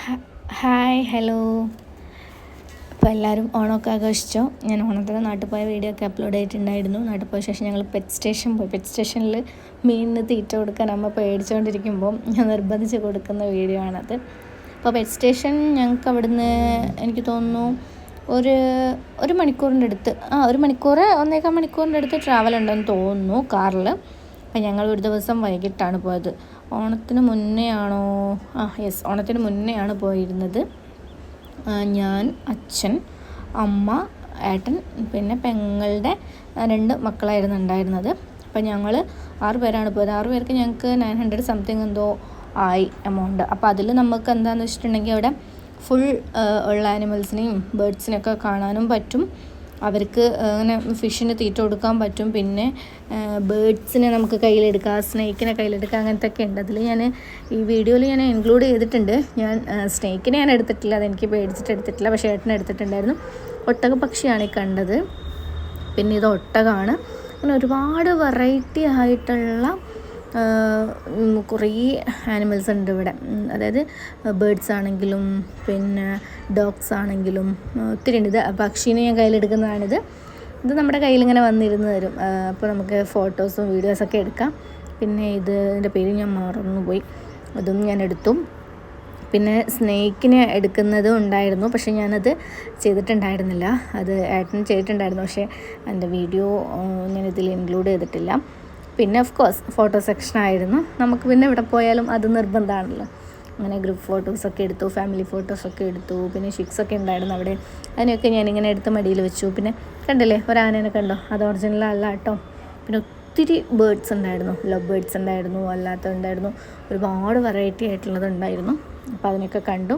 Hi hello. അപ്പോൾ എല്ലാവരും ഓണമൊക്കെ ആഘോഷിച്ചോ? ഞാൻ ഓണത്തിന് നാട്ടിൽ പോയ വീഡിയോ ഒക്കെ അപ്ലോഡ് ചെയ്തിട്ടുണ്ടായിരുന്നു. നാട്ടിൽ പോയ ശേഷം ഞങ്ങൾ പെറ്റ് സ്റ്റേഷൻ പോയി. പെറ്റ് സ്റ്റേഷനിൽ മീനിന് തീറ്റ കൊടുക്കാൻ അമ്മ പേടിച്ചുകൊണ്ടിരിക്കുമ്പോൾ ഞാൻ നിർബന്ധിച്ച് കൊടുക്കുന്ന വീഡിയോ ആണത്. അപ്പോൾ പെറ്റ് സ്റ്റേഷൻ ഞങ്ങൾക്ക് അവിടുന്ന് എനിക്ക് തോന്നുന്നു ഒരു മണിക്കൂറിൻ്റെ അടുത്ത് ഒരു മണിക്കൂർ 1.25 മണിക്കൂറിൻ്റെ അടുത്ത് ട്രാവൽ ഉണ്ടെന്ന് തോന്നുന്നു കാറിൽ. അപ്പം ഞങ്ങൾ ഒരു ദിവസം വൈകിട്ടാണ് പോയത്. ഓണത്തിന് മുന്നേ ആണോ? യെസ്, ഓണത്തിന് മുന്നേ ആണ് പോയിരുന്നത്. ഞാൻ, അച്ഛൻ, അമ്മ, ഏട്ടൻ, പിന്നെ പെങ്ങളുടെ 2 മക്കളായിരുന്നു ഉണ്ടായിരുന്നത്. അപ്പം ഞങ്ങൾ 6 പേരാണ് പോയത്. 6 പേർക്ക് ഞങ്ങൾക്ക് 900 സംതിങ് എന്തോ ആയി എമൗണ്ട്. അപ്പോൾ അതിൽ നമുക്ക് എന്താണെന്ന് വെച്ചിട്ടുണ്ടെങ്കിൽ അവിടെ ഫുൾ ഉള്ള ആനിമൽസിനെയും ബേർഡ്സിനെയൊക്കെ കാണാനും പറ്റും. അവർക്ക് അങ്ങനെ ഫിഷിന് തീറ്റ കൊടുക്കാൻ പറ്റും. പിന്നെ ബേർഡ്സിനെ നമുക്ക് കയ്യിലെടുക്കാം, സ്നേക്കിനെ കയ്യിലെടുക്കാം, അങ്ങനത്തെ ഒക്കെ ഉണ്ട്. അതിൽ ഞാൻ ഈ വീഡിയോയിൽ ഞാൻ ഇൻക്ലൂഡ് ചെയ്തിട്ടുണ്ട്. ഞാൻ സ്നേക്കിനെ ഞാൻ എടുത്തിട്ടില്ല, അതെനിക്ക് പേടിച്ചിട്ട് എടുത്തിട്ടില്ല. പക്ഷേ ഏട്ടനെ എടുത്തിട്ടുണ്ടായിരുന്നു. ഒട്ടക പക്ഷിയാണ് ഈ കണ്ടത്. പിന്നെ ഇത് ഒട്ടകമാണ്. അങ്ങനെ ഒരുപാട് വെറൈറ്റി ആയിട്ടുള്ള കുറേ ആനിമൽസ് ഉണ്ട് ഇവിടെ. അതായത് ബേർഡ്സ് ആണെങ്കിലും പിന്നെ ഡോഗ്സ് ആണെങ്കിലും ഒത്തിരി ഉണ്ട്. ഇത് പക്ഷീനെ ഞാൻ കയ്യിലെടുക്കുന്നതാണിത്. ഇത് നമ്മുടെ കയ്യിലിങ്ങനെ വന്നിരുന്ന് തരും. അപ്പോൾ നമുക്ക് ഫോട്ടോസും വീഡിയോസൊക്കെ എടുക്കാം. പിന്നെ ഇതിൻ്റെ പേര് ഞാൻ മറന്നുപോയി, അതും ഞാൻ എടുത്തു. പിന്നെ സ്നേക്കിനെ എടുക്കുന്നതും ഉണ്ടായിരുന്നു, പക്ഷേ ഞാനത് ചെയ്തിട്ടുണ്ടായിരുന്നില്ല. അത് ഏട്ടൻ ചെയ്തിട്ടുണ്ടായിരുന്നു, പക്ഷേ എൻ്റെ വീഡിയോ ഞാനിതിൽ ഇൻക്ലൂഡ് ചെയ്തിട്ടില്ല. പിന്നെ ഓഫ് കോഴ്സ് ഫോട്ടോ സെക്ഷനായിരുന്നു. നമുക്ക് പിന്നെ ഇവിടെ പോയാലും അത് നിർബന്ധമാണല്ലോ. അങ്ങനെ ഗ്രൂപ്പ് ഫോട്ടോസൊക്കെ എടുത്തു, ഫാമിലി ഫോട്ടോസൊക്കെ എടുത്തു. പിന്നെ ഷിക്സൊക്കെ ഉണ്ടായിരുന്നു അവിടെ. അതിനെയൊക്കെ ഞാനിങ്ങനെ എടുത്ത് മടിയിൽ വെച്ചു. പിന്നെ കണ്ടില്ലേ ഒരാനേനെ കണ്ടോ? അത് ഒറിജിനൽ അല്ല കേട്ടോ. പിന്നെ ഒത്തിരി ബേർഡ്സ് ഉണ്ടായിരുന്നു. ലവ് ബേർഡ്സ് ഉണ്ടായിരുന്നു, അല്ലാത്തതുണ്ടായിരുന്നു. ഒരുപാട് വെറൈറ്റി ആയിട്ടുള്ളതുണ്ടായിരുന്നു. അപ്പോൾ അതിനൊക്കെ കണ്ടു.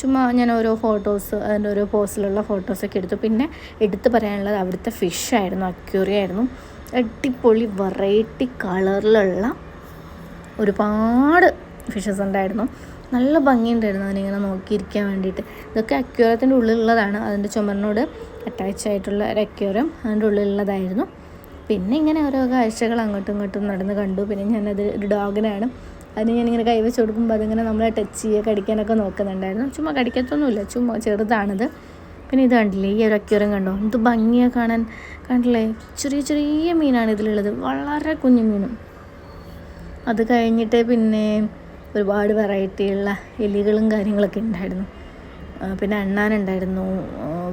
ചുമ്മാ ഞാൻ ഓരോ ഫോട്ടോസ്, അതിൻ്റെ ഓരോ പോസിലുള്ള ഫോട്ടോസൊക്കെ എടുത്തു. പിന്നെ എടുത്ത് പറയാനുള്ളത് അവിടുത്തെ ഫിഷായിരുന്നു. അക്വേറിയം ആയിരുന്നു. അടിപൊളി വെറൈറ്റി കളറിലുള്ള ഒരുപാട് ഫിഷസ് ഉണ്ടായിരുന്നു. നല്ല ഭംഗിയുണ്ടായിരുന്നു അതിനിങ്ങനെ നോക്കിയിരിക്കാൻ വേണ്ടിയിട്ട്. ഇതൊക്കെ അക്വേറിയത്തിൻ്റെ ഉള്ളിലുള്ളതാണ്. അതിൻ്റെ ചുമരിനോട് അറ്റാച്ച് ആയിട്ടുള്ള ഒരു അക്വേറിയം അതിൻ്റെ ഉള്ളിലുള്ളതായിരുന്നു. പിന്നെ ഇങ്ങനെ ഓരോ കാഴ്ചകൾ അങ്ങോട്ടും ഇങ്ങോട്ടും നടന്ന് കണ്ടു. പിന്നെ ഞാനത് ഒരു ഡോഗിനാണ്. അതിന് ഞാനിങ്ങനെ കൈവച്ച് കൊടുക്കുമ്പോൾ അതിങ്ങനെ നമ്മളെ ടച്ച് ചെയ്യുക, കടിക്കാനൊക്കെ നോക്കുന്നുണ്ടായിരുന്നു. ചുമ്മാ കടിക്കത്തൊന്നുമില്ല, ചുമ്മാ ചെറുതാണിത്. പിന്നെ ഇത് കണ്ടില്ലേ, ഈ ഒരു അക്വേറിയം കണ്ടോ? എന്ത് ഭംഗിയാണ് കാണാൻ. കണ്ടില്ലേ, ചെറിയ ചെറിയ മീനാണ് ഇതിലുള്ളത്, വളരെ കുഞ്ഞു മീനും. അത് കഴിഞ്ഞിട്ട് പിന്നെ ഒരുപാട് വെറൈറ്റിയുള്ള എലികളും കാര്യങ്ങളൊക്കെ ഉണ്ടായിരുന്നു. പിന്നെ അണ്ണാനുണ്ടായിരുന്നു.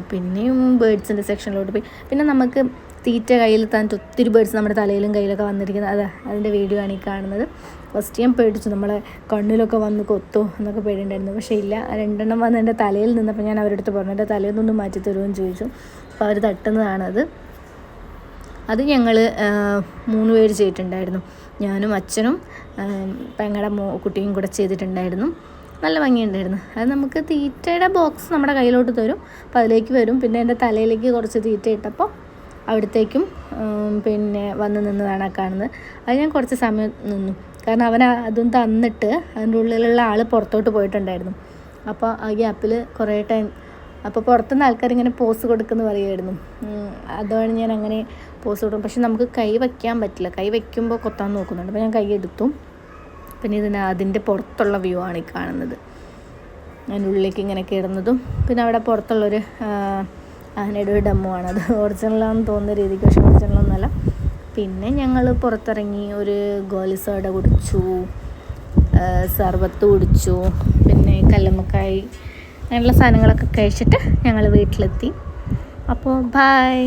പിന്നെയും ബേർഡ്സിൻ്റെ സെക്ഷനിലോട്ട് പോയി. പിന്നെ നമുക്ക് തീറ്റ കയ്യിൽ താന്നിട്ട് ഒത്തിരി ബേർഡ്സ് നമ്മുടെ തലയിലും കയ്യിലൊക്കെ വന്നിരിക്കുന്നത്, അതിൻ്റെ വീഡിയോ ആണ് ഈ കാണുന്നത്. ഫസ്റ്റ് ഞാൻ പേടിച്ചു, നമ്മളെ കണ്ണിലൊക്കെ വന്ന് കൊത്തോ എന്നൊക്കെ പേടിയുണ്ടായിരുന്നു. പക്ഷേ ഇല്ല, 2 വന്ന് എൻ്റെ തലയിൽ നിന്നപ്പോൾ ഞാൻ അവരുടെ അടുത്ത് പറഞ്ഞു എൻ്റെ തലയിൽ നിന്നൊന്ന് മാറ്റി തരുമെന്ന് ചോദിച്ചു. അപ്പോൾ അവർ തട്ടുന്നതാണത്. അത് ഞങ്ങൾ 3 പേര് ചെയ്തിട്ടുണ്ടായിരുന്നു. ഞാനും അച്ഛനും പെങ്ങളുടെ കുട്ടിയും കൂടെ ചെയ്തിട്ടുണ്ടായിരുന്നു. നല്ല ഭംഗിയുണ്ടായിരുന്നു. അത് നമുക്ക് തീറ്റയുടെ ബോക്സ് നമ്മുടെ കയ്യിലോട്ട് തരും. അപ്പോൾ അതിലേക്ക് വരും. പിന്നെ എൻ്റെ തലയിലേക്ക് കുറച്ച് തീറ്റ ഇട്ടപ്പോൾ അവിടത്തേക്കും പിന്നെ വന്ന് നിന്നതാണ് കാണുന്നത്. അത് ഞാൻ കുറച്ച് സമയം നിന്നു. കാരണം അവൻ അതും തന്നിട്ട് അതിൻ്റെ ഉള്ളിലുള്ള ആൾ പുറത്തോട്ട് പോയിട്ടുണ്ടായിരുന്നു. അപ്പോൾ ആ ഗ്യാപ്പിൽ കുറേ ടൈം അപ്പോൾ പുറത്തുനിന്ന് ആൾക്കാരിങ്ങനെ പോസ് കൊടുക്കുന്നു പറയുമായിരുന്നു. അതുകൊണ്ട് ഞാൻ അങ്ങനെ പോസ് കൊടുക്കും. പക്ഷെ നമുക്ക് കൈ വയ്ക്കാൻ പറ്റില്ല. കൈ വയ്ക്കുമ്പോൾ കൊത്താൻ നോക്കുന്നുണ്ട്. അപ്പോൾ ഞാൻ കൈ എടുത്തു. പിന്നെ അതിൻ്റെ പുറത്തുള്ള വ്യൂ ആണ് ഈ കാണുന്നത്. അതിൻ്റെ ഉള്ളിലേക്ക് ഇങ്ങനെ കയറുന്നതും പിന്നെ അവിടെ പുറത്തുള്ളൊരു ആനയുടെ ഒരു ഡെമോ ആണ്. അത് ഒറിജിനലാണെന്ന് തോന്നുന്ന രീതിക്ക്, പക്ഷേ ഒറിജിനലൊന്നുമല്ല. പിന്നെ ഞങ്ങൾ പുറത്തിറങ്ങി ഒരു ഗോലി സോഡ കുടിച്ചു, സർബത്ത് കുടിച്ചു, പിന്നെ കല്ലുമ്മക്കായി അങ്ങനെയുള്ള സാധനങ്ങളൊക്കെ കഴിച്ചിട്ട് ഞങ്ങൾ വീട്ടിലെത്തി. അപ്പോൾ ബൈ.